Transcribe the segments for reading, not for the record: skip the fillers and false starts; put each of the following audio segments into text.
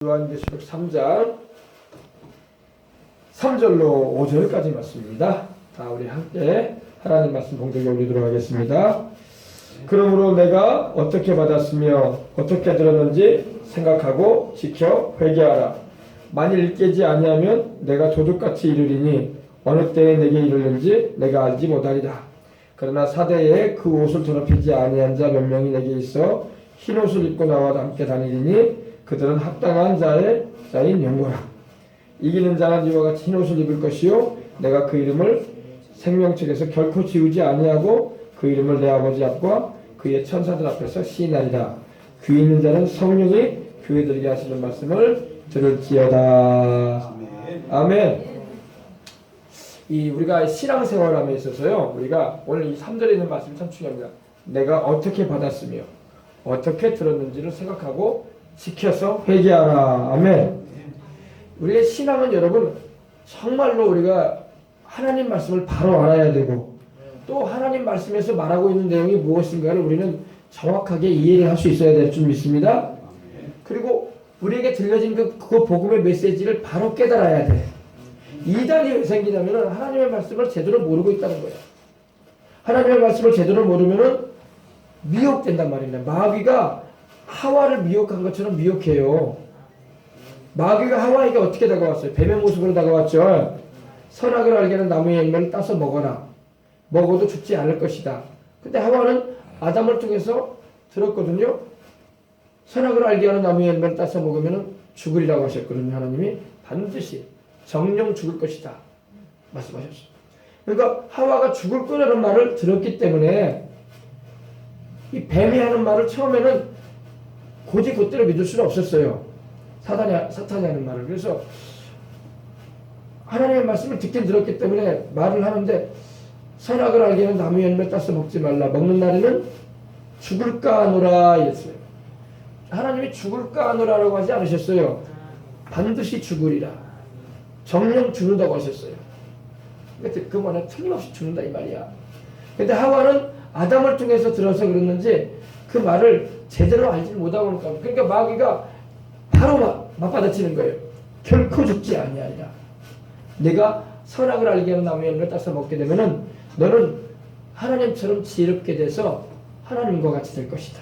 요한계시록 3장 3절로 5절까지 말씀입니다. 우리 함께 하나님 말씀 봉독에 올리도록 하겠습니다. 그러므로 내가 어떻게 받았으며 어떻게 들었는지 생각하고 지켜 회개하라. 만일 깨지 아니하면 내가 도둑같이 이르리니 어느 때에 내게 이르는지 내가 알지 못하리라. 그러나 사대에 그 옷을 더럽히지 아니한 자 몇 명이 내게 있어 흰 옷을 입고 나와 함께 다니리니 그들은 합당한 자인 영고라. 이기는 자는 이와 같이 흰 옷을 입을 것이요 내가 그 이름을 생명책에서 결코 지우지 아니하고 그 이름을 내 아버지 앞과 그의 천사들 앞에서 시인하리라. 귀 있는 자는 성령이 교회들에게 하시는 말씀을 들을지어다. 아멘. 우리가 신앙생활함에 있어서요, 우리가 오늘 이 3절에 있는 말씀이 참 중요합니다. 내가 어떻게 받았으며 어떻게 들었는지를 생각하고 지켜서 회개하라. 아멘. 우리의 신앙은 여러분 정말로 우리가 하나님 말씀을 바로 알아야 되고 또 하나님 말씀에서 말하고 있는 내용이 무엇인가를 우리는 정확하게 이해를 할 수 있어야 될 줄 믿습니다. 그리고 우리에게 들려진 그 복음의 메시지를 바로 깨달아야 돼. 이단이 왜 생기냐면 하나님의 말씀을 제대로 모르고 있다는 거예요. 하나님의 말씀을 제대로 모르면 미혹된단 말입니다. 마귀가 하와를 미혹한 것처럼 미혹해요. 마귀가 하와에게 어떻게 다가왔어요? 뱀의 모습으로 다가왔죠. 선악을 알게 하는 나무의 열매를 따서 먹어라. 먹어도 죽지 않을 것이다. 근데 하와는 아담을 통해서 들었거든요. 선악을 알게 하는 나무의 열매를 따서 먹으면 죽으리라고 하셨거든요. 하나님이 반드시 정령 죽을 것이다 말씀하셨어요. 그러니까 하와가 죽을 거라는 말을 들었기 때문에 이 뱀이 하는 말을 처음에는 곧대로 믿을 수는 없었어요. 사탄이 하는 말을. 그래서 하나님의 말씀을 듣긴 들었기 때문에 말을 하는데 선악을 알게 하는 나무 열매 따서 먹지 말라. 먹는 날에는 죽을까 하노라 이랬어요. 하나님이 죽을까 하노라라고 하지 않으셨어요. 반드시 죽으리라. 정령 죽는다고 하셨어요. 그 말은 틀림없이 죽는다 이 말이야. 근데 하와는 아담을 통해서 들어서 그랬는지 그 말을 제대로 알지 못하고 그러니까 마귀가 바로 맞받아치는 거예요. 결코 죽지 아니하리라. 내가 선악을 알게 하는 나무의 열매를 따서 먹게 되면은 너는 하나님처럼 지혜롭게 돼서 하나님과 같이 될 것이다.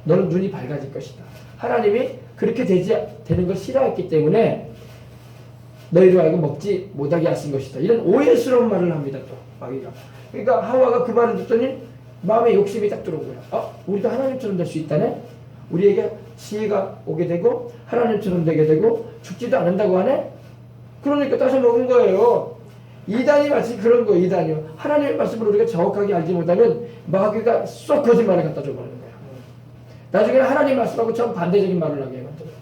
너는 눈이 밝아질 것이다. 하나님이 그렇게 되는 걸 싫어했기 때문에 너희로 하여금 먹지 못하게 하신 것이다. 이런 오해스러운 말을 합니다. 또 마귀가. 그러니까 하와가 그 말을 듣더니 마음에 욕심이 딱 들어온 거야. 우리도 하나님처럼 될 수 있다네. 우리에게 지혜가 오게 되고 하나님처럼 되게 되고 죽지도 않는다고 하네. 그러니까 따서 먹은 거예요. 이단이 마치 그런 거예요. 이단이요. 하나님의 말씀을 우리가 정확하게 알지 못하면 마귀가 쏙 거짓말을 갖다 줘버리는 거야. 나중에는 하나님 말씀하고 전 반대적인 말을 하게 만들어요.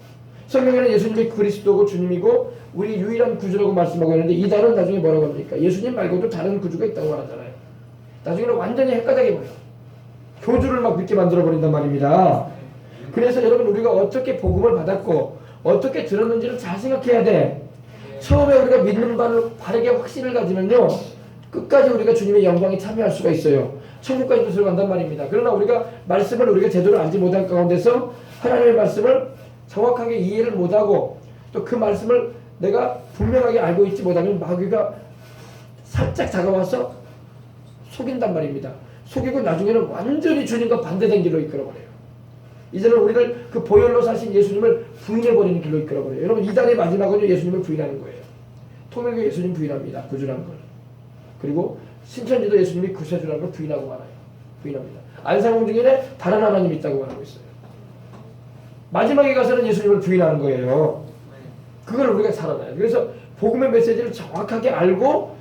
성경에는 예수님이 그리스도고 주님이고 우리 유일한 구주라고 말씀하고 있는데 이단은 나중에 뭐라고 합니까? 예수님 말고도 다른 구주가 있다고 말하잖아요. 나중에는 완전히 헷갈리게 버려. 교주를 막 믿게 만들어버린단 말입니다. 그래서 여러분 우리가 어떻게 복음을 받았고 어떻게 들었는지를 잘 생각해야 돼. 처음에 우리가 믿는 바를 바르게 확신을 가지면요 끝까지 우리가 주님의 영광에 참여할 수가 있어요. 천국까지 뜻으로 간단 말입니다. 그러나 우리가 말씀을 우리가 제대로 알지 못한 가운데서 하나님의 말씀을 정확하게 이해를 못하고 또 그 말씀을 내가 분명하게 알고 있지 못하면 마귀가 살짝 다가와서 속인단 말입니다. 속이고 나중에는 완전히 주님과 반대된 길로 이끌어버려요. 이제는 우리를 그 보혈로 사신 예수님을 부인해버리는 길로 이끌어버려요. 여러분 이단의 마지막은 예수님을 부인하는 거예요. 통일교 예수님 부인합니다. 구주라는 걸. 그리고 신천지도 예수님이 구세주라는 걸 부인하고 말아요. 부인합니다. 안상홍 중에 다른 하나님이 있다고 말하고 있어요. 마지막에 가서는 예수님을 부인하는 거예요. 그걸 우리가 살아나요. 그래서 복음의 메시지를 정확하게 알고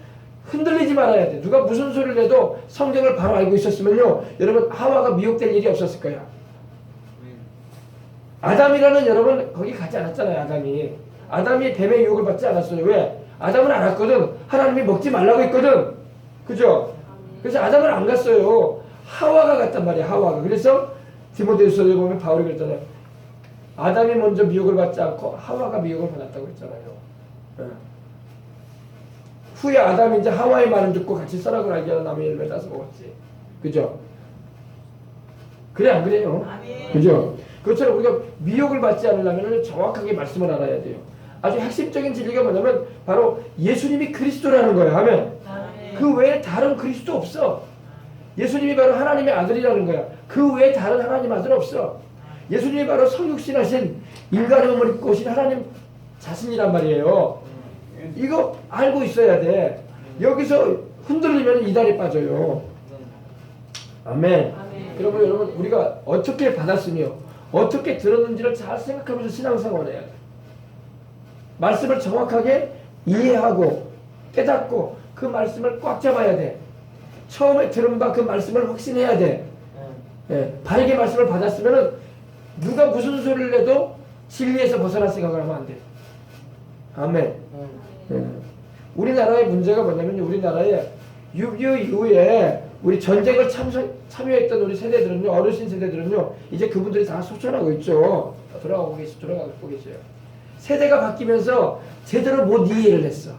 흔들리지 말아야 돼. 누가 무슨 소리를 해도 성경을 바로 알고 있었으면요 여러분 하와가 미혹될 일이 없었을 거야. 아담이라는 여러분 거기 가지 않았잖아요. 아담이 뱀의 유혹을 받지 않았어요. 왜? 아담은 알았거든. 하나님이 먹지 말라고 했거든. 그죠? 그래서 아담은 안 갔어요. 하와가 갔단 말이야. 하와가. 그래서 디모데후서에 보면 바울이 그랬잖아요. 아담이 먼저 미혹을 받지 않고 하와가 미혹을 받았다고 했잖아요. 네. 후에 아담이 이제 하와의 말을 듣고 같이 선악을 알게 하는 나무의 열매를 따서 먹었지. 그죠? 그래 안 그래요? 그죠? 그것처럼 우리가 미혹을 받지 않으려면 정확하게 말씀을 알아야 돼요. 아주 핵심적인 진리가 뭐냐면 바로 예수님이 그리스도라는 거예요. 하면 그 외에 다른 그리스도 없어. 예수님이 바로 하나님의 아들이라는 거야. 그 외에 다른 하나님 아들 없어. 예수님이 바로 성육신하신 인간의 몸을 입고 오신 하나님 자신이란 말이에요. 이거 알고 있어야 돼. 여기서 흔들리면 이달에 빠져요. 아멘. 그러면 여러분 우리가 어떻게 받았으며 어떻게 들었는지를 잘 생각하면서 신앙생활을 해야 돼. 말씀을 정확하게 이해하고 깨닫고 그 말씀을 꽉 잡아야 돼. 처음에 들은 바 그 말씀을 확신해야 돼. 예, 바르게 말씀을 받았으면 누가 무슨 소리를 해도 진리에서 벗어날 생각을 하면 안 돼. 아멘. 예. 우리나라의 문제가 뭐냐면 우리나라에 6.25 이후에 우리 전쟁을 참여했던 우리 세대들은요, 어르신 세대들은요, 이제 그분들이 다 소천하고 있죠. 돌아가고 계셔요. 세대가 바뀌면서 제대로 못 이해를 했어.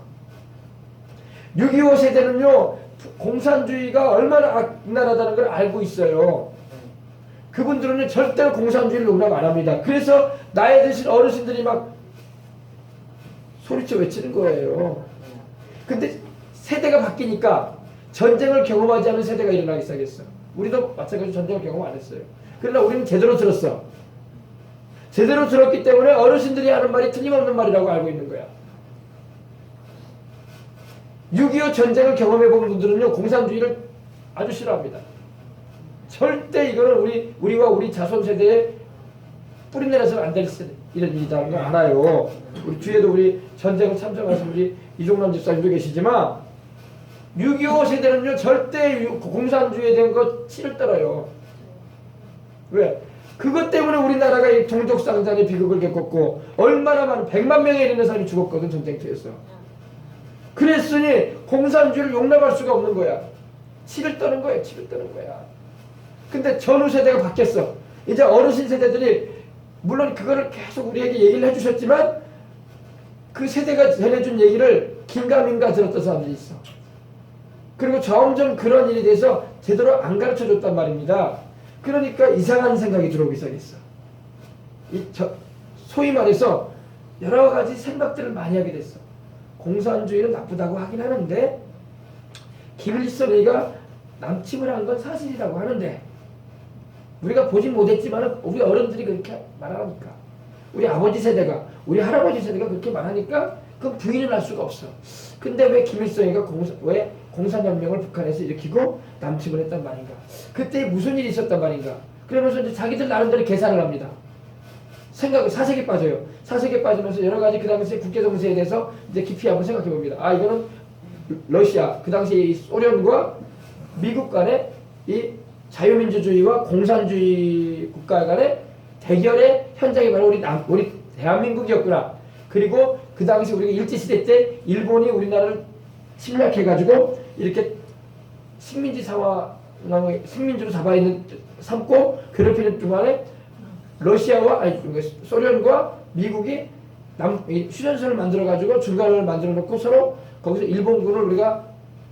6.25 세대는요, 공산주의가 얼마나 악랄하다는 걸 알고 있어요. 그분들은 절대로 공산주의를 용납 안 합니다. 그래서 나이 드신 어르신들이 막 소리쳐 외치는 거예요. 근데 세대가 바뀌니까 전쟁을 경험하지 않은 세대가 일어나기 시작했어. 우리도 마찬가지로 전쟁을 경험 안 했어요. 그러나 우리는 제대로 들었어. 제대로 들었기 때문에 어르신들이 하는 말이 틀림없는 말이라고 알고 있는 거야. 6.25 전쟁을 경험해본 분들은요, 공산주의를 아주 싫어합니다. 절대 이거는 우리와 우리 자손 세대에 뿌리내려서는 안 될 이런 일이라는 걸 알아요. 우리 뒤에도 우리 전쟁을 참전하신 우리 이종남 집사님도 계시지만 6.25 세대는요, 절대 공산주의에 대한 거 치를 떨어요. 왜? 그것 때문에 우리나라가 이 동족상잔의 비극을 겪었고 얼마나 많은 100만 명에 이르는 사람이 죽었거든, 전쟁터에서. 그랬으니 공산주의를 용납할 수가 없는 거야. 치를 떠는 거야. 근데 전후 세대가 바뀌었어. 이제 어르신 세대들이 물론 그거를 계속 우리에게 얘기를 해주셨지만 그 세대가 전해준 얘기를 긴가민가 들었던 사람들이 있어. 그리고 점점 그런 일에 대해서 제대로 안 가르쳐줬단 말입니다. 그러니까 이상한 생각이 들어오기 시작했어. 소위 말해서 여러 가지 생각들을 많이 하게 됐어. 공산주의는 나쁘다고 하긴 하는데 김일성이가 남침을 한 건 사실이라고 하는데 우리가 보진 못했지만 우리 어른들이 그렇게 말하니까 우리 아버지 세대가 우리 할아버지 세대가 그렇게 말하니까 그건 부인을 할 수가 없어. 근데 왜 김일성이가 왜 공산혁명을 북한에서 일으키고 남침을 했단 말인가? 그때 무슨 일이 있었단 말인가? 그러면서 이제 자기들 나름대로 계산을 합니다. 사색에 빠져요. 사색에 빠지면서 여러 가지 그 당시에 국제 정세에 대해서 이제 깊이 한번 생각해 봅니다. 아, 이거는 러시아, 그 당시에 이 소련과 미국 간의 이 자유민주주의와 공산주의 국가 간의 대결의 현장이 바로 우리 대한민국이었구나. 그리고 그 당시 우리가 일제시대 때 일본이 우리나라를 침략해가지고 이렇게 식민지로 삼고 괴롭히는 동안에 소련과 미국이 휴전선을 만들어가지고 중간을 만들어 놓고 서로 거기서 일본군을 우리가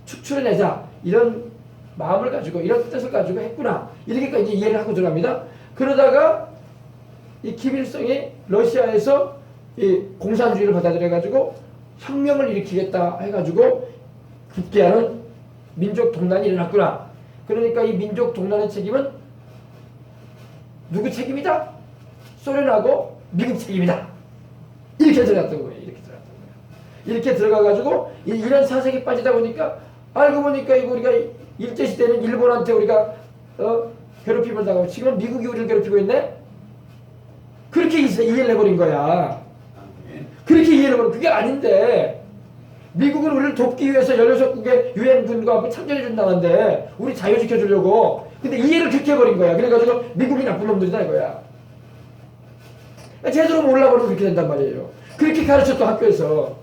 축출해내자 이런 마음을 가지고 이런 뜻을 가지고 했구나 이렇게까지 이제 이해를 하고 들어갑니다. 그러다가 이 김일성이 러시아에서 이 공산주의를 받아들여가지고 혁명을 일으키겠다 해가지고 급기야는 민족 동란이 일어났구나. 그러니까 이 민족 동란의 책임은 누구 책임이다? 소련하고 미국 책임이다. 이렇게 들어갔던 거예요. 이렇게 들어가가지고 이런 사색에 빠지다 보니까 알고 보니까 이거 우리가 일제시대는 일본한테 우리가 괴롭힘을 당하고 지금은 미국이 우리를 괴롭히고 있네? 그렇게 이해를 해버린 거야. 그렇게 이해를 해버린 그게 아닌데 미국은 우리를 돕기 위해서 16국의 유엔군과 함께 참전해 준다는데 우리 자유지켜주려고. 근데 이해를 그렇게 해버린 거야. 그래가지고 미국이 나쁜 놈들이다 이거야. 제대로 몰라버리면 그렇게 된단 말이에요. 그렇게 가르쳤던 학교에서.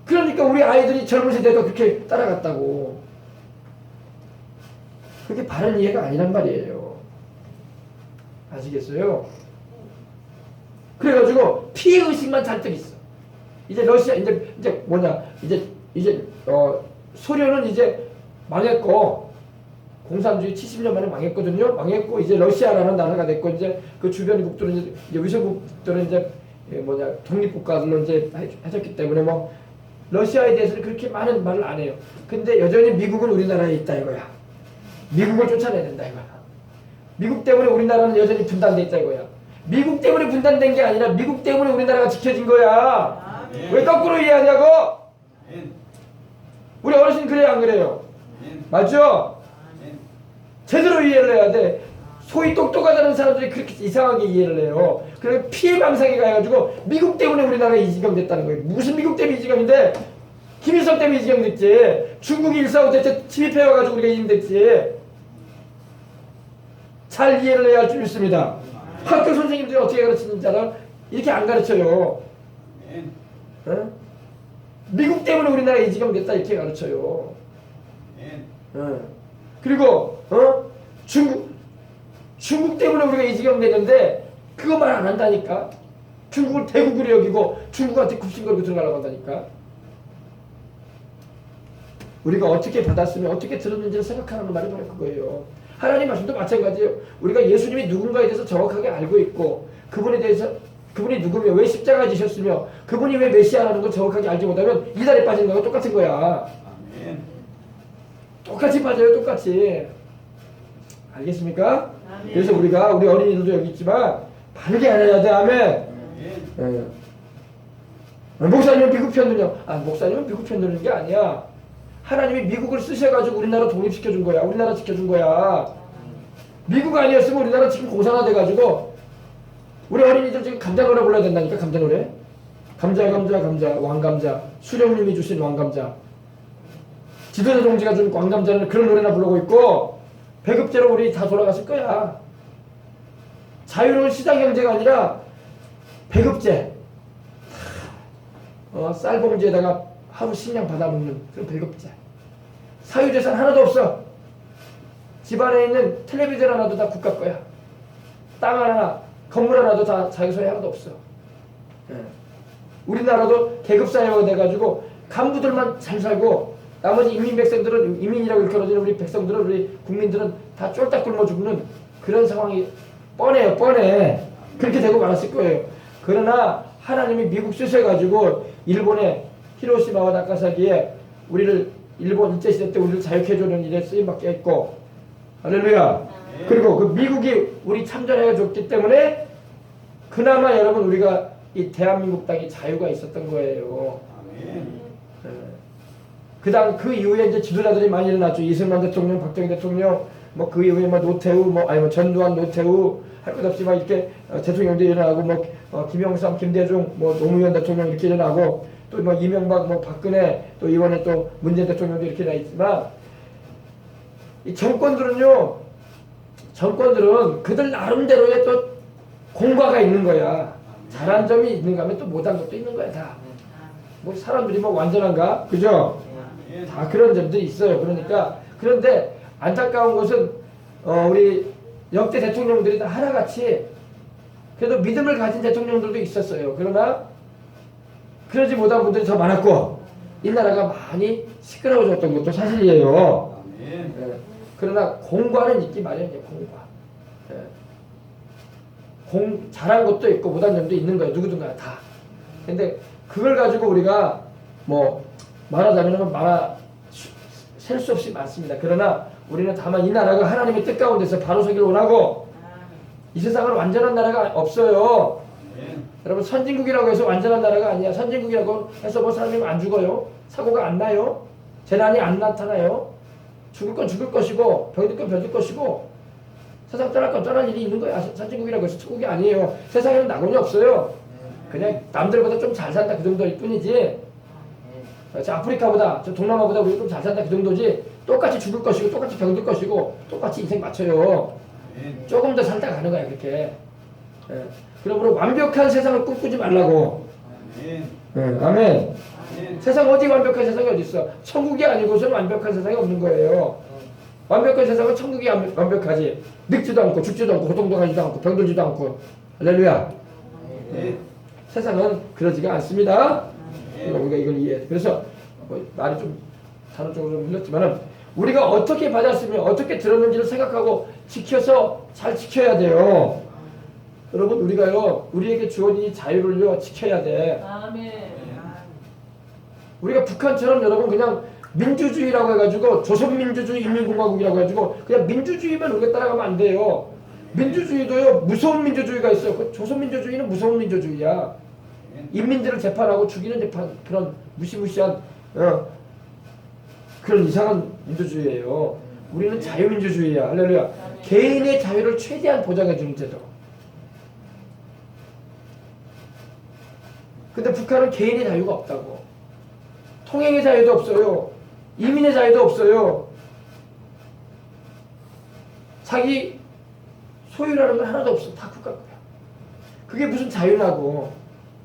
그러니까 우리 아이들이 젊은 세대도 그렇게 따라갔다고. 그게 바른 이해가 아니란 말이에요. 아시겠어요? 그래가지고 피해의식만 잔뜩 있어. 이제 러시아 이제 뭐냐 이제 소련은 이제 망했고 공산주의 70년 만에 망했거든요. 망했고 이제 러시아라는 나라가 됐고 이제 그 주변국들은 이제 위소국들은 이제 독립국가들로 이제 해줬기 때문에 뭐 러시아에 대해서는 그렇게 많은 말을 안 해요. 근데 여전히 미국은 우리나라에 있다 이거야. 미국을 쫓아내야 된다 이거야. 미국 때문에 우리나라는 여전히 분단돼 있다 이거야. 미국 때문에 분단된 게 아니라 미국 때문에 우리나라가 지켜진 거야. 왜 거꾸로 이해하냐고? 우리 어르신 그래요 안 그래요? 맞죠? 제대로 이해를 해야 돼. 소위 똑똑하다는 사람들이 그렇게 이상하게 이해를 해요. 그래서 피해망상에 가가지고 미국 때문에 우리나라가 이 지경 됐다는 거예요. 무슨 미국 때문에 이 지경인데? 김일성 때문에 이 지경 됐지. 중국이 145 대체 침입해와가지고 우리가 이 지경 됐지. 잘 이해를 해야 할 줄 믿습니다. 학교 선생님들이 어떻게 가르치는지 알아? 이렇게 안 가르쳐요. 어? 미국 때문에 우리나라가 이 지경 됐다 이렇게 가르쳐요. 그리고 중국 때문에 우리가 이 지경 됐는데 그거 말 안 한다니까. 중국을 대국으로 여기고 중국한테 굽신거리고 들어가려고 한다니까. 우리가 어떻게 받았으면 어떻게 들었는지를 생각하라는 말이 바로 그거예요. 하나님 말씀도 마찬가지예요. 우리가 예수님이 누군가에 대해서 정확하게 알고 있고 그분에 대해서 그분이 누구며 왜 십자가에 지셨으며 그분이 왜 메시아라는 걸 정확하게 알지 못하면 이달에 빠진 거하고 똑같은 거야. 아멘. 똑같이 빠져요. 똑같이. 알겠습니까? 아멘. 그래서 우리가 우리 어린이들도 여기 있지만 바르게 알아야 돼. 아멘. 목사님은 미국 편 드냐? 목사님은 미국 편 드는 게 아니야. 하나님이 미국을 쓰셔가지고 우리나라 독립시켜준 거야. 우리나라 지켜준 거야. 미국 아니었으면 우리나라 지금 공산화돼가지고 우리 어린이들 지금 감자 노래 불러야 된다니까. 감자 노래. 감자 왕감자. 수령님이 주신 왕감자. 지도자 동지가 준 왕감자는 그런 노래나 부르고 있고 배급제로 우리 다 돌아갔을 거야. 자유로운 시장경제가 아니라 배급제. 쌀봉지에다가 하루 식량 받아먹는 그런 배급제. 사유재산 하나도 없어. 집안에 있는 텔레비전 하나도 다 국가 거야. 땅 하나, 건물 하나도 다 자기 소유 하나도 없어. 우리나라도 계급사회가 돼가지고 간부들만 잘 살고 나머지 인민백성들은 이민이라고 일컬어지는 우리 백성들은 우리 국민들은 다 쫄딱 굶어 죽는 그런 상황이 뻔해요. 뻔해. 그렇게 되고 말았을 거예요. 그러나 하나님이 미국 쓰셔가지고 일본의 히로시마와 나가사키에 우리를 일본 일제시대 때 우리를 자유해주는 일에 쓰임받게 했고 할렐루야. 그리고 그 미국이 우리 참전해 줬기 때문에 그나마 여러분 우리가 이 대한민국 땅에 자유가 있었던 거예요. 그 이후에 이제 지도자들이 많이 일어났죠. 이승만 대통령, 박정희 대통령, 뭐 그 이후에 뭐 노태우, 뭐 전두환, 노태우 할 것 없이 막 이렇게 대통령들이 일어나고 김영삼, 김대중, 노무현 대통령 이렇게 일어나고 또 이명박, 박근혜 또 이번에 또 문재인 대통령도 이렇게 나 있지만 이 정권들은 그들 나름대로의 또 공과가 있는 거야. 잘한 점이 있는가 하면 또 못한 것도 있는 거야 다. 사람들이 완전한가? 그죠? 다 그런 점들이 있어요. 그러니까 그런데 안타까운 것은 우리 역대 대통령들이 다 하나같이 그래도 믿음을 가진 대통령들도 있었어요. 그러나 그러지 못한 분들이 더 많았고 이 나라가 많이 시끄러워졌던 것도 사실이에요. 그러나 공과는 있기 마련이에요. 공과. 잘한 것도 있고 못한 점도 있는 거예요. 누구든가 다. 근데 그걸 가지고 우리가 말하자면 셀 수 없이 많습니다. 그러나 우리는 다만 이 나라가 하나님의 뜻 가운데서 바로 서기를 원하고 이 세상은 완전한 나라가 없어요. 여러분 선진국이라고 해서 완전한 나라가 아니야. 선진국이라고 해서 사람이 안 죽어요. 사고가 안 나요. 재난이 안 나타나요. 죽을 건 죽을 것이고 병들 건 병들 것이고 세상 떠날 건 떠날 일이 있는 거야. 선진국이라고 해서 천국이 아니에요. 세상에는 낙원이 없어요. 그냥 남들보다 좀 잘 산다 그 정도일 뿐이지. 저 아프리카보다 저 동남아보다 우리가 좀 잘 산다 그 정도지. 똑같이 죽을 것이고 똑같이 병들 것이고 똑같이 인생 맞춰요. 조금 더 살다 가는 거야 그렇게. 그러므로 완벽한 세상을 꿈꾸지 말라고. 아멘. 세상 어디 완벽한 세상이 어디 있어? 천국이 아니고서는 완벽한 세상이 없는 거예요. 완벽한 세상은 천국이 완벽하지. 늙지도 않고 죽지도 않고 고통당하지도 않고 병들지도 않고. 할렐루야. 세상은 그러지가 않습니다. 우리가 이걸 이해해. 그래서 말이 좀 다른 쪽으로 좀 흘렸지만은 우리가 어떻게 받았으면 어떻게 들었는지를 생각하고 지켜서 잘 지켜야 돼요. 여러분 우리가요 우리에게 주어진 이 자유를요 지켜야 돼. 아멘. 우리가 북한처럼 여러분 그냥 민주주의라고 해가지고 조선민주주의 인민공화국이라고 해가지고 그냥 민주주의만 우리가 따라가면 안 돼요. 민주주의도요 무서운 민주주의가 있어요. 그 조선민주주의는 무서운 민주주의야. 인민들을 재판하고 죽이는 재판 그런 무시무시한 그런 이상한 민주주의예요. 우리는 자유민주주의야. 할렐루야. 개인의 자유를 최대한 보장해주는 제도. 근데 북한은 개인의 자유가 없다고. 통행의 자유도 없어요. 이민의 자유도 없어요. 자기 소유라는 건 하나도 없어. 다 국가 거야. 그게 무슨 자유라고.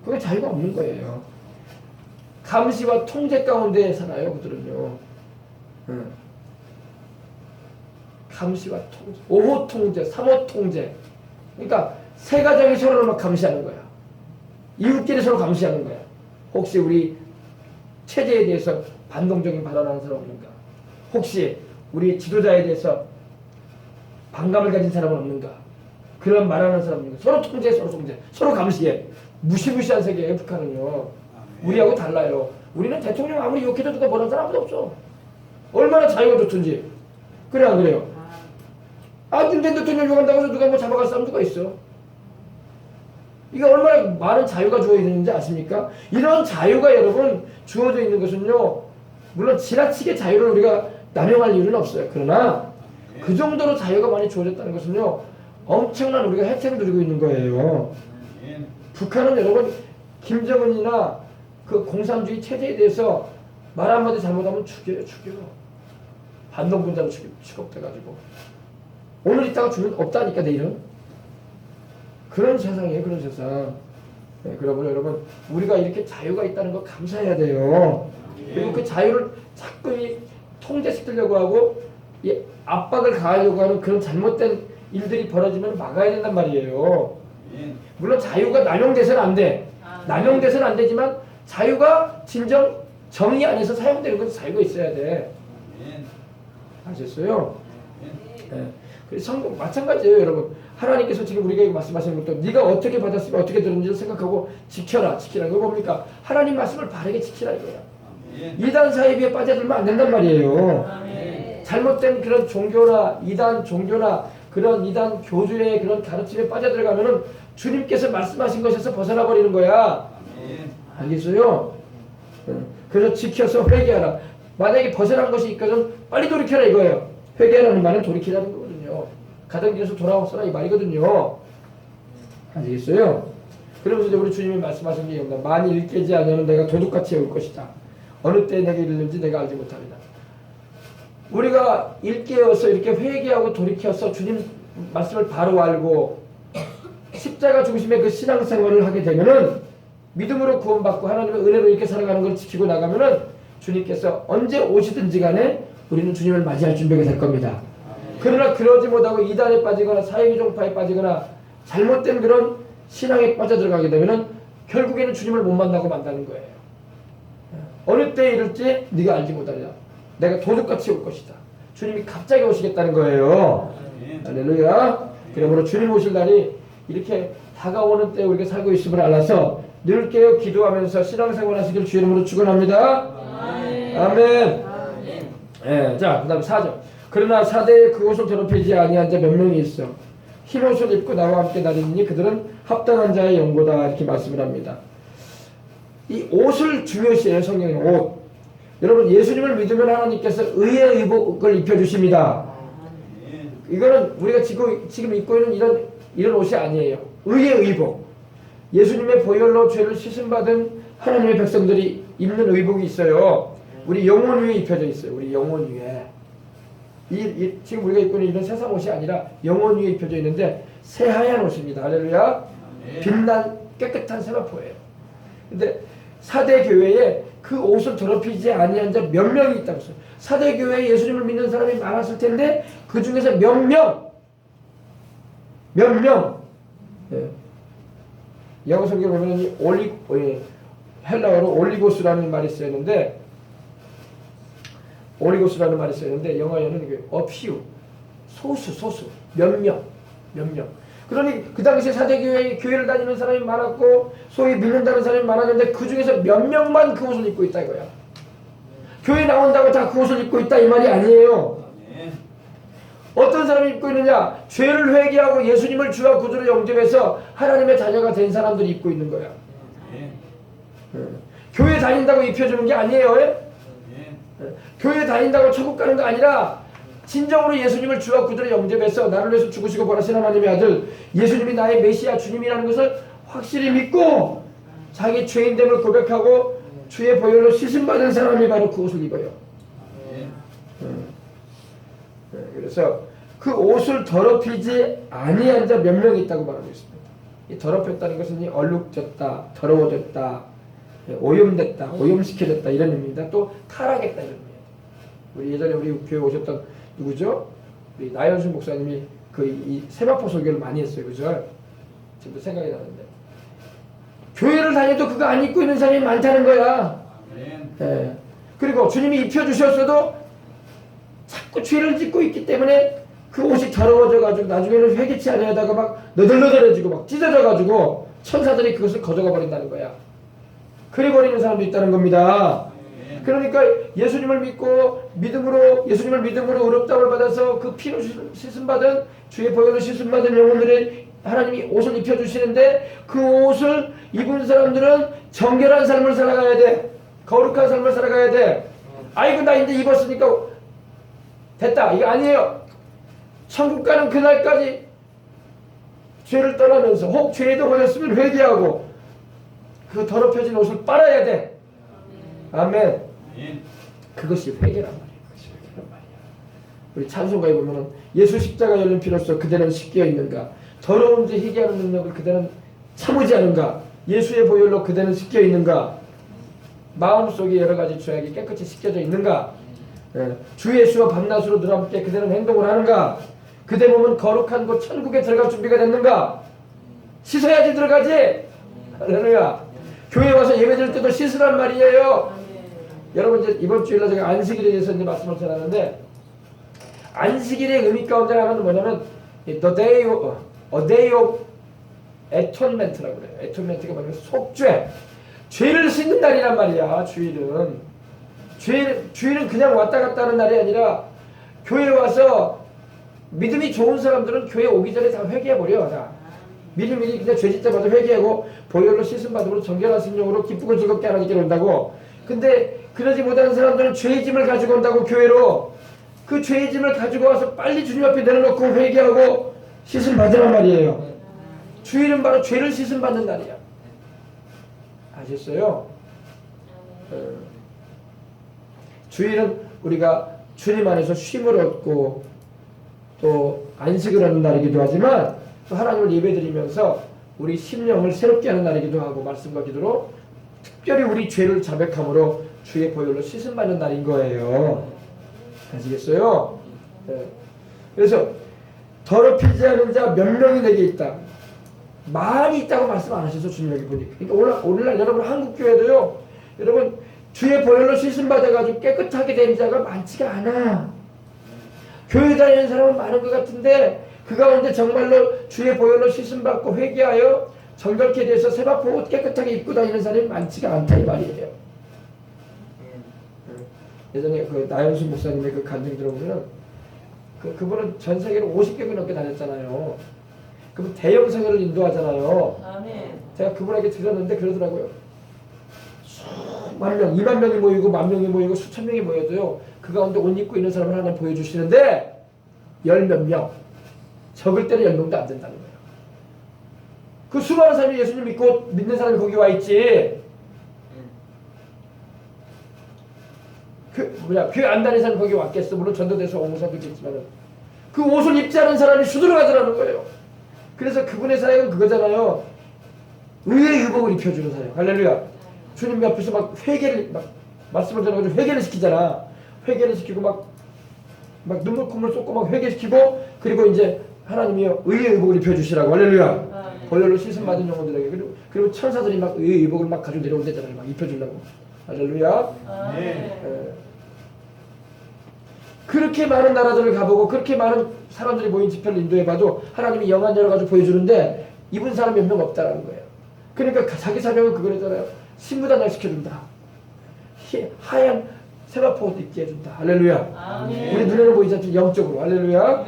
그게 자유가 없는 거예요. 감시와 통제 가운데 살아요. 그들은요. 감시와 통제, 5호 통제, 3호 통제. 그러니까 세 가정이 서로를 막 감시하는 거야. 이웃끼리 서로 감시하는 거야. 혹시 우리 체제에 대해서 반동적인 발언하는 사람 없는가? 혹시 우리 지도자에 대해서 반감을 가진 사람은 없는가? 그런 말하는 사람 없는가? 서로 통제, 서로 통제, 서로 감시해. 무시무시한 세계예요, 북한은요. 우리하고 달라요. 우리는 대통령 아무리 욕해도 누가 뭐라는 사람 아무도 없어. 얼마나 자유가 좋든지. 그래 안 그래요? 문재인 대통령 욕한다고 해서 누가 뭐 잡아갈 사람 누가 있어? 이게 얼마나 많은 자유가 주어져 있는지 아십니까? 이런 자유가 여러분 주어져 있는 것은요 물론 지나치게 자유를 우리가 남용할 이유는 없어요. 그러나 그 정도로 자유가 많이 주어졌다는 것은요 엄청난 우리가 혜택을 누리고 있는 거예요. 북한은 여러분 김정은이나 그 공산주의 체제에 대해서 말 한마디 잘못하면 죽여요. 반동분자로 취급돼가지고 오늘 있다가 주면 없다니까 내일은. 그런 세상이에요. 그런 세상. 네, 그러므로 여러분 우리가 이렇게 자유가 있다는 거 감사해야 돼요. 그리고 그 자유를 자꾸 통제시키려고 하고 이 압박을 가하려고 하는 그런 잘못된 일들이 벌어지면 막아야 된단 말이에요. 물론 자유가 남용돼서는 안 돼. 남용돼서는 안 되지만 자유가 진정 정의 안에서 사용되는 것은 자유가 있어야 돼. 아셨어요? 네. 성공 마찬가지예요, 여러분. 하나님께서 지금 우리에게 말씀하시는 것도 네가 어떻게 받았으면 어떻게 들었는지를 생각하고 지켜라. 이거 뭡니까? 하나님 말씀을 바르게 지키라 이거야. 이단 사이비에 빠져들면 안 된단 말이에요. 잘못된 그런 종교나 이단 종교나 그런 이단 교주의 그런 가르침에 빠져들어가면은 주님께서 말씀하신 것에서 벗어나 버리는 거야. 알겠어요? 그래서 지켜서 회개하라. 만약에 벗어난 것이 있거든 빨리 돌이켜라 이거예요. 회개하라는 말은 돌이키라는 거거든요. 가던 길에서 돌아오서라 이 말이거든요. 아시겠어요? 그러면서 이제 우리 주님이 말씀하신 게 이겁니다. 만일 깨지 않으면 내가 도둑같이 올 것이다. 어느 때에 내게 이르는지 내가 알지 못합니다. 우리가 일깨어서 이렇게 회개하고 돌이켜서 주님 말씀을 바로 알고 십자가 중심의 그 신앙생활을 하게 되면은 믿음으로 구원받고 하나님의 은혜로 이렇게 살아가는 걸 지키고 나가면은 주님께서 언제 오시든지 간에 우리는 주님을 맞이할 준비가 될 겁니다. 그러나 그러지 못하고 이단에 빠지거나 사회기 종파에 빠지거나 잘못된 그런 신앙에 빠져들어가게 되면은 결국에는 주님을 못 만나고 만나는 거예요. 어느 때에 이룰지 네가 알지 못하리라. 내가 도둑같이 올 것이다. 주님이 갑자기 오시겠다는 거예요. 할렐루야. 그러므로 주님 오실 날이 이렇게 다가오는 때에 우리가 살고 있음을 알아서 늘 깨어 기도하면서 신앙생활 하시길 주의 이름으로 축원합니다. 아멘. 예, 자, 그 다음 4절. 그러나 사대에 그 옷을 더럽히지 아니한 자 몇 명이 있어. 흰 옷을 입고 나와 함께 다니니 그들은 합당한 자의 연고다. 이렇게 말씀을 합니다. 이 옷을 중요시해요. 성경에는 옷. 여러분 예수님을 믿으면 하나님께서 의의 의복을 입혀주십니다. 이거는 우리가 지금 입고 있는 이런 옷이 아니에요. 의의 의복. 예수님의 보혈로 죄를 씻음받은 하나님의 백성들이 입는 의복이 있어요. 우리 영혼 위에 입혀져 있어요. 우리 영혼 위에. 지금 우리가 입고 있는 이런 세상 옷이 아니라 영혼 위에 입혀져 있는데 새하얀 옷입니다. 할렐루야. 빛난 깨끗한 세마포예요. 근데 사대 교회에 그 옷을 더럽히지 아니한 자 몇 명이 있다고 했어요. 사대 교회에 예수님을 믿는 사람이 많았을 텐데 그 중에서 몇 명. 예. 영어 성경에 보면 헬라어로 올리고스라는 말이 쓰였는데 오리고스라는 말이 쓰였는데 영어에는 이게 a few, 소수, 몇 명. 그러니 그 당시에 사대교회에 교회를 다니는 사람이 많았고 소위 믿는다는 사람이 많았는데 그 중에서 몇 명만 그 옷을 입고 있다 이거야. 교회 나온다고 다 그 옷을 입고 있다 이 말이 아니에요. 어떤 사람이 입고 있느냐? 죄를 회개하고 예수님을 주와 구주로 영접해서 하나님의 자녀가 된 사람들이 입고 있는 거야. 교회 다닌다고 입혀주는 게 아니에요. 교회 다닌다고 천국 가는 거 아니라 진정으로 예수님을 주와 구주로 영접해서 나를 위해서 죽으시고 부활하신 하나님의 아들 예수님이 나의 메시아 주님이라는 것을 확실히 믿고 자기 죄인됨을 고백하고 주의 보혈로 씻음받은 사람이 바로 그 옷을 입어요. 그래서 그 옷을 더럽히지 아니한 자 몇 명 있다고 말하고 있습니다. 이 더럽혔다는 것은 이 얼룩졌다, 더러워졌다, 오염됐다, 오염시켜졌다 이런 의미입니다. 또 타락했다 이런 의미예요. 우리 예전에 우리 교회 오셨던 누구죠? 우리 나연순 목사님이 그 이 세마포 설교를 많이 했어요, 그죠? 지금도 생각이 나는데 교회를 다녀도 그거 안 입고 있는 사람이 많다는 거야. 예. 그리고 주님이 입혀주셨어도 자꾸 죄를 짓고 있기 때문에 그 옷이 더러워져가지고 나중에는 회개치 않으려다가 막 너덜너덜해지고 막 찢어져가지고 천사들이 그것을 가져가 버린다는 거야. 그래 버리는 사람도 있다는 겁니다. 그러니까 예수님을 믿고 예수님을 믿음으로 의롭다움을 받아서 그 피로 씻음받은 주의 보혈로 씻음받은 영혼들의 하나님이 옷을 입혀주시는데 그 옷을 입은 사람들은 정결한 삶을 살아가야 돼. 거룩한 삶을 살아가야 돼. 아이고 나 이제 입었으니까 됐다. 이거 아니에요. 천국 가는 그날까지 죄를 떠나면서 혹 죄에도 걸렸으면 회개하고 그 더럽혀진 옷을 빨아야 돼. 아멘. 그것이 회개란 말이야. 우리 찬송가에 보면은 예수 십자가 열린 피로써 그대는 씻겨 있는가? 더러운 죄 회개하는 능력을 그대는 참으지 않은가? 예수의 보혈로 그대는 씻겨 있는가? 마음속에 여러 가지 죄악이 깨끗이 씻겨져 있는가? 주 예수와 밤낮으로 늘 함께 그대는 행동을 하는가? 그대 몸은 거룩한 곳 천국에 들어갈 준비가 됐는가? 씻어야지 들어가지. 할렐루야. 교회 와서 예배 드릴 때도 씻으란 말이에요. 여러분 이제 이번 주일날 제가 안식일에 대해서 이제 말씀을 드렸는데 안식일의 의미 가운데 하나는 뭐냐면 a day of atonement라고 그래요. atonement가 뭐냐면 속죄. 죄를 씻는 날이란 말이야. 주일은 그냥 왔다 갔다 하는 날이 아니라 교회에 와서 믿음이 좋은 사람들은 교회 오기 전에 다 회개해버려. 다. 미리미리 그냥 죄 짓자마자 회개하고 보혈로 씻음받음으로 정결한 심령으로 기쁘고 즐겁게 하나님께 온다고. 근데 그러지 못하는 사람들은 죄의 짐을 가지고 온다고 교회로. 그 죄의 짐을 가지고 와서 빨리 주님 앞에 내려놓고 회개하고 씻음받으란 말이에요. 주일은 바로 죄를 씻음받는 날이야. 아셨어요? 주일은 우리가 주님 안에서 쉼을 얻고 또 안식을 하는 날이기도 하지만 또 하나님을 예배드리면서 우리 심령을 새롭게 하는 날이기도 하고 말씀과 기도로 특별히 우리 죄를 자백함으로 주의 보혈로 씻음받는 날인 거예요. 아시겠어요? 네. 그래서 더럽히지 않은 자 몇 명이 내게 있다. 많이 있다고 말씀 안 하셔서 주님 여기 보니까. 그러니까 오늘날 여러분 한국교회도요. 여러분 주의 보혈로 씻음받아가지고 깨끗하게 된 자가 많지가 않아. 교회 다니는 사람은 많은 것 같은데 그 가운데 정말로 주의 보혈로 씻음받고 회개하여 정결케 돼서 세마포 옷 깨끗하게 입고 다니는 사람이 많지가 않다 이 말이에요. 예전에 그 나연순 목사님의 그 간증 들어보면 그분은 전 세계로 50개국 넘게 다녔잖아요. 그분 대형 성회를 인도하잖아요. 아멘. 제가 그분에게 들었는데 그러더라고요. 수만 명, 2만 명이 모이고 1만 명이 모이고 수천 명이 모여도요. 그 가운데 옷 입고 있는 사람을 하나 보여주시는데 열 몇 명. 적을 때는 10명도 안 된다는 거예요. 그 수많은 사람이 예수님 믿는 사람이 거기 와 있지. 교회 안 다니는 사람이 거기 왔겠어. 물론 전도돼서 온 사람도 있겠지만 그 옷을 입지 않은 사람이 수두룩하더라는 거예요. 그래서 그분의 사역은 그거잖아요. 의의 의복을 입혀주는 사역. 할렐루야. 주님 앞에서 막 회개를 말씀을 전해가지고 회개를 시키잖아. 회개를 시키고 막 눈물 콧물 쏟고 막 회개시키고 그리고 이제 하나님이 의의 의복을 입혀주시라고. 할렐루야. 보혈로 씻음 받은 영혼들에게 그리고 천사들이 막 의의 의복을 막 가지고 내려온대잖아요. 막 입혀주려고. 할렐루야. 그렇게 많은 나라들을 가보고 그렇게 많은 사람들이 모인 집회를 인도해봐도 하나님이 영한 열어가지고 보여주는데 입은 사람 몇 명 없다라는 거예요. 그러니까 자기 사명은 그거잖아요. 신부단장 시켜준다. 하얀 세마포 옷 입게 해준다. 할렐루야. 아멘. 우리 눈에는 보이지 않지만 영적으로. 할렐루야.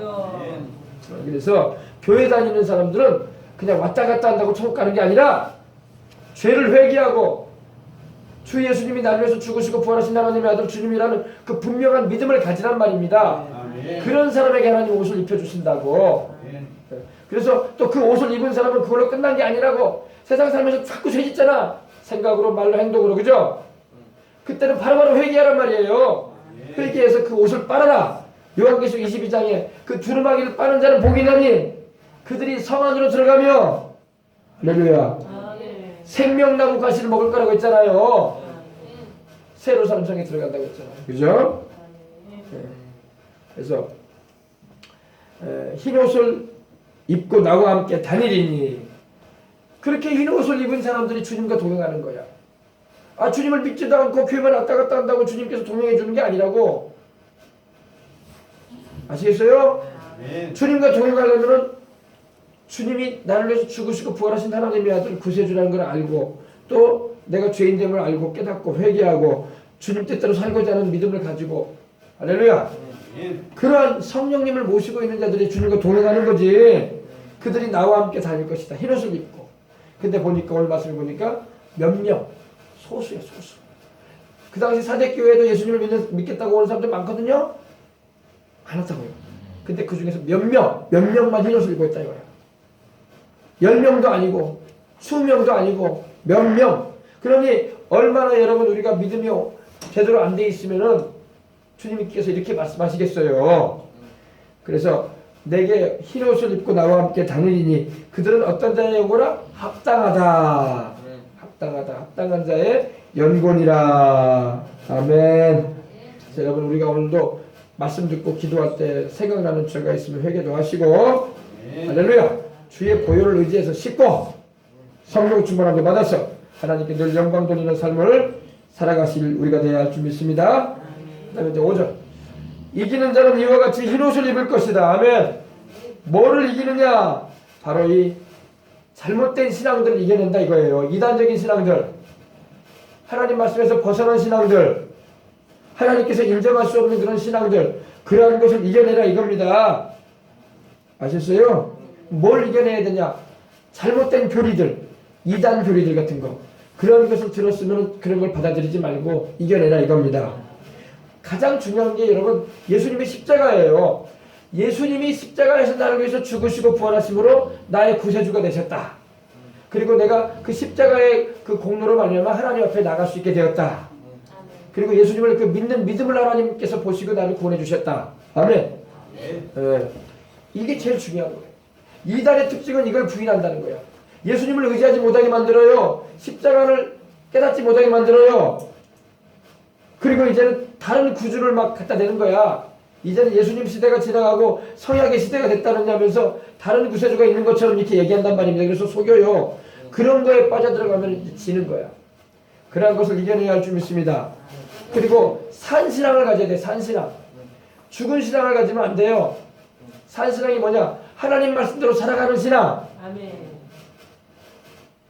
그래서 교회 다니는 사람들은 그냥 왔다 갔다 한다고 천국 가는 게 아니라 죄를 회개하고 주 예수님이 나를 위해서 죽으시고 부활하신 하나님의 아들 주님이라는 그 분명한 믿음을 가지란 말입니다. 아멘. 그런 사람에게 하나님 옷을 입혀주신다고. 아멘. 그래서 또 그 옷을 입은 사람은 그걸로 끝난 게 아니라고. 세상 살면서 자꾸 죄 짓잖아. 생각으로 말로 행동으로. 그죠? 그때는 바로바로 회개하란 말이에요. 회개해서 그 옷을 빨아라. 요한계시록 22장에 그 두루마기를 빠는 자는 복이 나니 그들이 성 안으로 들어가며 할렐루야 생명나무 가시를 먹을 거라고 했잖아요. 새로 사는 성에 들어간다고 했잖아요. 그죠? 네. 그래서 흰 옷을 입고 나와 함께 다니리니 그렇게 흰 옷을 입은 사람들이 주님과 동행하는 거야. 아, 주님을 믿지도 않고 교회만 왔다 갔다 한다고 주님께서 동행해 주는 게 아니라고. 아시겠어요? 아멘. 주님과 동행하려면은 주님이 나를 위해서 죽으시고 부활하신 하나님의 아들 구세주라는 걸 알고 또 내가 죄인됨을 알고 깨닫고 회개하고 주님 뜻대로 살고자 하는 믿음을 가지고 할렐루야. 그러한 성령님을 모시고 있는 자들이 주님과 동행하는 거지. 그들이 나와 함께 다닐 것이다. 흰옷을 입고. 근데 보니까 오늘 말씀을 보니까 몇 명. 소수야 소수. 그 당시 사대교회에도 예수님을 믿겠다고 오는 사람들 많거든요. 많았다고요. 근데 그 중에서 몇 명만 흰옷을 입고 있다 이거야. 10명도 아니고 수명도 아니고 몇 명. 그러니 얼마나 여러분 우리가 믿음이 제대로 안 돼 있으면은 주님께서 이렇게 말씀하시겠어요. 그래서 내게 흰옷을 입고 나와 함께 다니리니 그들은 어떤 자의 연고라? 합당하다. 합당한 자의 연곤이라. 아멘. 자, 여러분 우리가 오늘도 말씀 듣고 기도할 때 생각나는 죄가 있으면 회개도 하시고 할렐루야. 주의 보혈을 의지해서 씻고 성령 충만함을 받아서 하나님께 늘 영광 돌리는 삶을 살아가실 우리가 되어야 할 줄 믿습니다. 그 다음에 이제 5절 이기는 자는 이와 같이 흰옷을 입을 것이다. 아멘. 뭐를 이기느냐? 바로 이 잘못된 신앙들을 이겨낸다 이거예요. 이단적인 신앙들, 하나님 말씀에서 벗어난 신앙들, 하나님께서 인정할 수 없는 그런 신앙들, 그러한 것을 이겨내라 이겁니다. 아셨어요? 뭘 이겨내야 되냐? 잘못된 교리들, 이단 교리들 같은 거, 그런 것을 들었으면 그런 걸 받아들이지 말고 이겨내라 이겁니다. 가장 중요한 게 여러분 예수님의 십자가예요. 예수님이 십자가에서 나를 위해서 죽으시고 부활하심으로 나의 구세주가 되셨다. 그리고 내가 그 십자가의 그 공로로 말미암아 하나님 앞에 나갈 수 있게 되었다. 그리고 예수님을 그 믿는 믿음을 하나님께서 보시고 나를 구원해 주셨다. 아멘. 네. 이게 제일 중요한 거예요. 이단의 특징은 이걸 부인한다는 거예요. 예수님을 의지하지 못하게 만들어요. 십자가를 깨닫지 못하게 만들어요. 그리고 이제는 다른 구주를 막 갖다 내는 거야. 이제는 예수님 시대가 지나가고 성약의 시대가 됐다느냐면서 다른 구세주가 있는 것처럼 이렇게 얘기한단 말입니다. 그래서 속여요. 그런 거에 빠져들어가면 지는 거야. 그러한 것을 이겨내야 할 줄 믿습니다. 그리고 산신앙을 가져야 돼. 산신앙. 죽은 신앙을 가지면 안 돼요. 산신앙이 뭐냐? 하나님 말씀대로 살아가는 신앙. 아멘.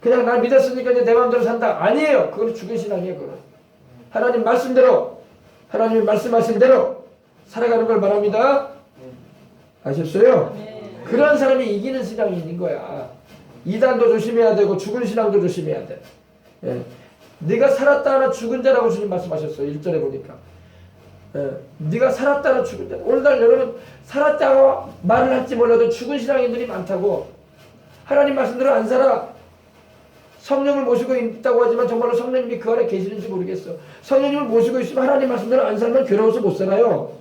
그냥 난 믿었으니까 이제 내 마음대로 산다. 아니에요. 그건 죽은 신앙이에요. 그건. 하나님 말씀대로, 하나님이 말씀하신 대로 살아가는 걸 말합니다. 아셨어요? 네. 그런 사람이 이기는 신앙이 있는 거야. 이단도 조심해야 되고 죽은 신앙도 조심해야 돼. 예. 네가 살았다 하나 죽은 자라고 주님 말씀하셨어요. 1절에 보니까. 예. 네가 살았다 하나 죽은 자. 오늘날 여러분 살았다고 말을 할지 몰라도 죽은 신앙인들이 많다고. 하나님 말씀대로 안 살아. 성령을 모시고 있다고 하지만 정말로 성령님이 그 안에 계시는지 모르겠어. 성령님을 모시고 있으면 하나님 말씀대로 안 살면 괴로워서 못 살아요.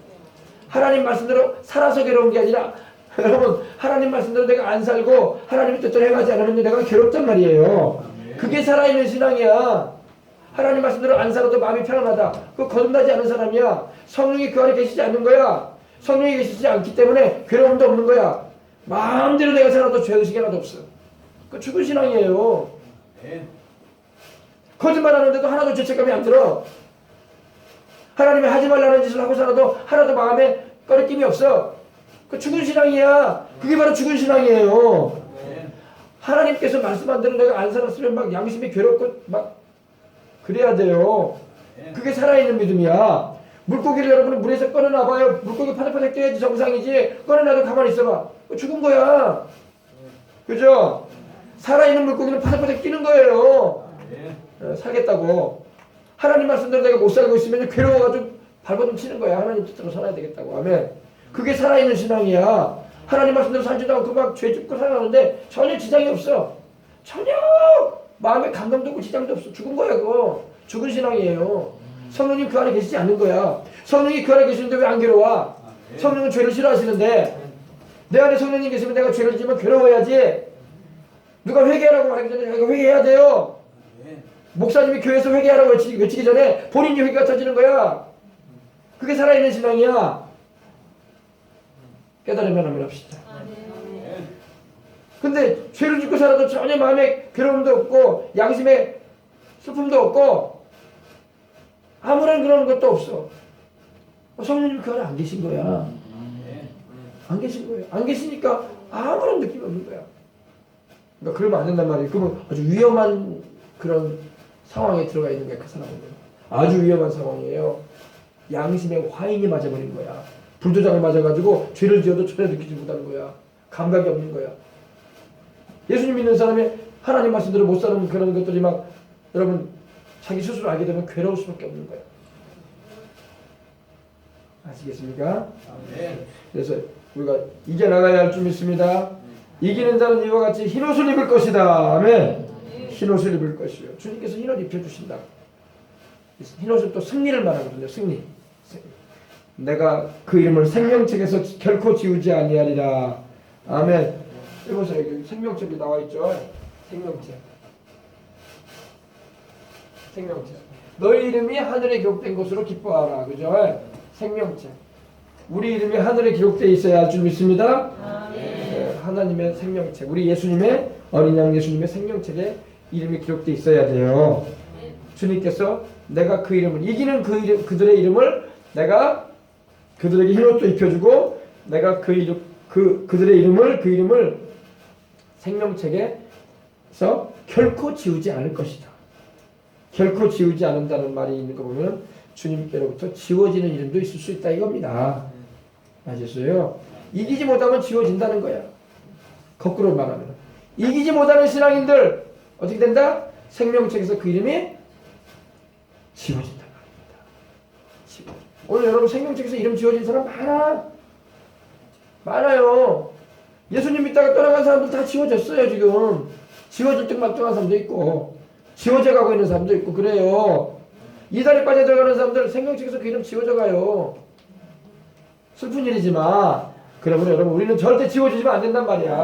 하나님 말씀대로 살아서 괴로운 게 아니라 여러분 하나님 말씀대로 내가 안 살고 하나님의 뜻대로 행하지 않으면 내가 괴롭단 말이에요. 그게 살아있는 신앙이야. 하나님 말씀대로 안 살아도 마음이 편안하다. 그거 거듭나지 않은 사람이야. 성령이 그 안에 계시지 않는 거야. 성령이 계시지 않기 때문에 괴로움도 없는 거야. 마음대로 내가 살아도 죄의식이 하나도 없어. 그 죽은 신앙이에요. 거짓말하는데도 하나도 죄책감이 안 들어. 하나님이 하지 말라는 짓을 하고 살아도 하나도 마음에 꺼리낌이 없어. 그 죽은 신앙이야. 그게 바로 죽은 신앙이에요. 하나님께서 말씀한 대로 내가 안 살았으면 막 양심이 괴롭고 막 그래야 돼요. 그게 살아있는 믿음이야. 물고기를 여러분은 물에서 꺼내놔봐요. 물고기 파닥파닥 뛰어야지 정상이지. 꺼내놔도 가만히 있어봐. 죽은 거야. 그죠? 살아있는 물고기는 파닥파닥 뛰는 거예요. 살겠다고. 하나님 말씀대로 내가 못 살고 있으면 괴로워가지고 발버둥 치는 거야. 하나님 뜻대로 살아야 되겠다고. 아멘. 그게 살아있는 신앙이야. 하나님 말씀대로 살지도 않고 막 죄 짓고 살아가는데 전혀 지장이 없어. 전혀 마음에 감동도 없고 지장도 없어. 죽은 거야 그거. 죽은 신앙이에요. 성령님 그 안에 계시지 않는 거야. 성령이 그 안에 계시는데 왜 안 괴로워? 성령은 죄를 싫어하시는데 내 안에 성령님 계시면 내가 죄를 지면 괴로워야지. 누가 회개하라고 말하기 전에 내가 회개해야 돼요. 목사님이 교회에서 회개하라고 외치기 전에 본인이 회개가 터지는 거야. 그게 살아있는 신앙이야. 깨달으면 한번 합시다. 근데 죄를 짓고 살아도 전혀 마음에 괴로움도 없고 양심에 슬픔도 없고 아무런 그런 것도 없어. 성령님 그 안에 안 계신 거야. 안 계신 거예요. 안 계시니까 아무런 느낌이 없는 거야. 그러니까 그러면 안 된단 말이에요. 그러면 아주 위험한 그런 상황에 들어가 있는 거야. 그 사람은. 아주 위험한 상황이에요. 양심에 화인이 맞아버린 거야. 불도장을 맞아가지고 죄를 지어도 전혀 느끼지 못하는 거야. 감각이 없는 거야. 예수님 믿는 사람이 하나님 말씀대로 못 사는 그런 것들이 막 여러분 자기 스스로 알게 되면 괴로울 수밖에 없는 거야. 아시겠습니까? 그래서 우리가 이겨나가야 할 줄 믿습니다. 이기는 자는 이와 같이 흰옷을 입을 것이다. 아멘. 흰옷을 입을 것이요. 주님께서 흰옷 입혀주신다. 흰옷은 또 승리를 말하거든요. 승리. 내가 그 이름을 생명책에서 결코 지우지 아니하리라. 아멘. 해보세요. 여기 생명책이 나와 있죠. 생명책. 생명책. 너희 이름이 하늘에 기록된 것으로 기뻐하라. 그죠? 생명책. 우리 이름이 하늘에 기록되어 있어야 할 줄 믿습니다. 네, 하나님의 생명책. 우리 예수님의 어린 양 예수님의 생명책에 이름이 기록되어 있어야 돼요. 주님께서 내가 그 이름을 이기는 그들의 이름을 내가 그들에게 흰옷도 입혀주고 내가 그들의 이름을 생명책에서 결코 지우지 않을 것이다. 결코 지우지 않는다는 말이 있는 거 보면 주님께로부터 지워지는 이름도 있을 수 있다 이겁니다. 맞으세요? 이기지 못하면 지워진다는 거야. 거꾸로 말하면 이기지 못하는 신앙인들 어떻게 된다? 생명책에서 그 이름이 지워진단 말입니다. 오늘 여러분 생명책에서 이름 지워진 사람 많아요. 예수님 믿다가 떠나간 사람들 다 지워졌어요. 지금 지워질 듯말듯한 사람도 있고 지워져 가고 있는 사람도 있고 그래요. 이달에 빠져들어가는 사람들 생명책에서 그 이름 지워져 가요. 슬픈 일이지만 그러므로 여러분 우리는 절대 지워지면 안 된단 말이야.